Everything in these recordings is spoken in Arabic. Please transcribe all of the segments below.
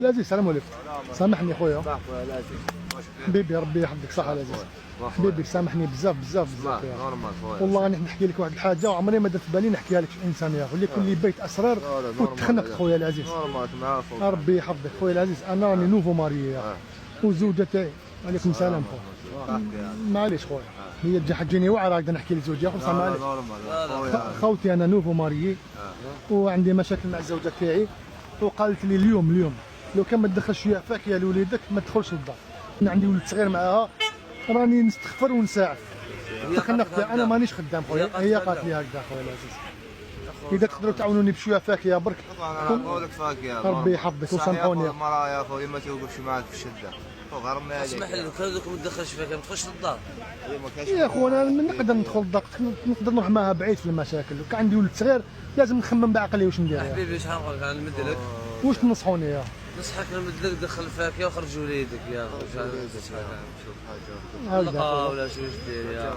العزيز السلام عليكم. سامحني خويا خويا العزيز. حبيبي ربي يحفظك صحة العزيز. حبيبي سامحني بزاف بزاف بزاف يا نورمال خويا. والله راني نحكي لك واحد الحاجه وعمري ما درت بالي نحكيها لك انسان يا اخو، كل بيت اسرار وتخنقت خويا العزيز. نورمال معاك خويا. ربي يحفظك خويا العزيز. انا راني نوفو ماري يا وزوجة تاعي. عليكم السلام خويا. معليش خويا هي تجيني واعره هكذا نحكي لزوجي يا اخو بصح معليش. نورمال خوتي انا نوفو ماري وعندي مشاكل مع الزوجه تاعي وقالت لي اليوم لو كان ما تدخلش شويه فاكهه لوليدك ما تدخلش للدار. انا عندي ولد صغير معاها راني نستغفر ونساعد. تخنقت انا مانيش خدام خويا، هي قالت لي هكذا خويا العزيز. اذا تقدروا تعاونوني بشويه فاكهه برك. انا نقول لك فاكهه. ربي يحفظك وسامحوني. المراه يا خويا ما توقفش معاك في الشده. غير ما اسمح لي لو كان ما تدخلش فيها ما تخش للدار. يا خو انا نقدر ندخل الضغط، نقدر نروح معها بعيد في المشاكل. لو كان عندي ولد صغير لازم نخمم بعقلي واش ندير. حبيبي شحال نقول لك انا نمد لك. واش تنصحوني يا؟ نصحك نمد لك دخل الفاكهه وخرج وليدك يا اخو. شوف حاجه طلقه ولا شو دير يا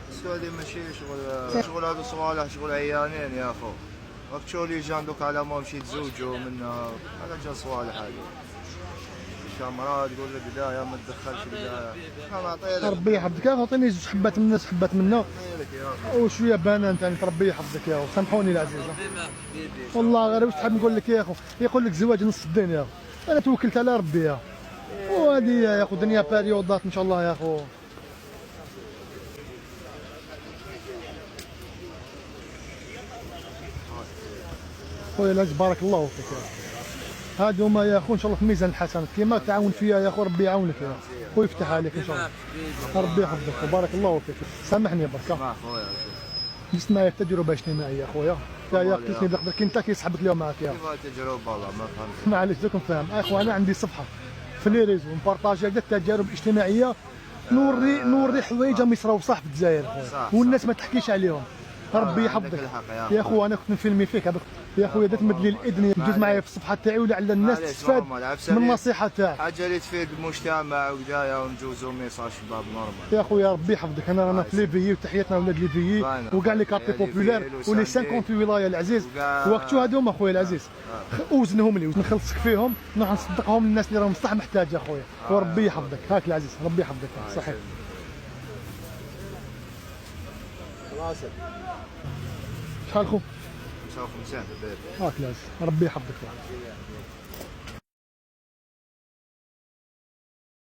السؤال ماشي شغل هذا صوالح شغل عيانين يا اخو. راك تشوف لي جان دوك على ما مشيت تزوجوا منها على جا صوالح هذه. مرة تقول لك بدايه ما تدخلش بدايه. انا نعطيها لك. ربي يحفظك يا اخو، عطيني زوج حبات من الناس حبات منه وشويه بنان ثاني. ربي يحفظك يا اخو سامحوني العزيز. والله غير واش تحب نقول لك يا اخو، يقول لك الزواج نص الدين يا اخو. انا توكلت على ربي يا اخو، وهذه يا اخو دنيا باريودات ان شاء الله يا اخو. خويا العزيز بارك الله فيك يا اخو. هادو هما يا اخو ان شاء الله في ميزان الحسنات كيما تعاون فيا يا اخو. ربي يعاونك يا اخو ويفتح عليك ان شاء الله. ربي يحفظك وبارك الله فيك. سامحني برك جلست معايا في تجربه اجتماعيه يا خويا. يا قلتني بقدر كي انت كيسحبك اليوم معاك يا كيف تجربه والله ما فهمت. معليش دوك نفهم اخو. انا عندي صفحه في لي ريزو نبارطاجي هكذا التجارب الاجتماعيه، نوري حوايج راهم يصراو صح في الجزائر والناس ما تحكيش عليهم. ربي يحفظك يا اخو. انا كنت نفيلمي فيك يا خويا درت مد لي الاذن تجوز معايا في الصفحه تاعي ولعل الناس تستفاد من النصيحه تاعك. حاجه اللي تفيد المجتمع وكذايا ونجوزوا ميساج شباب نورمال يا خويا. ربي يحفظك. انا رانا في ليفيي وتحياتنا ولاد ليفيي وكاع لي كارتي بوبولار ولي 50 ولايه العزيز. وقتو هادوما خويا العزيز اوزنهم لي نخلصك فيهم نروح نصدقهم للناس اللي راهم بصح محتاجه خويا. وربي يحفظك. هاك العزيز ربي يحفظك. صحيح شحال خو؟ 59 هاك العزيز ربي يحفظك.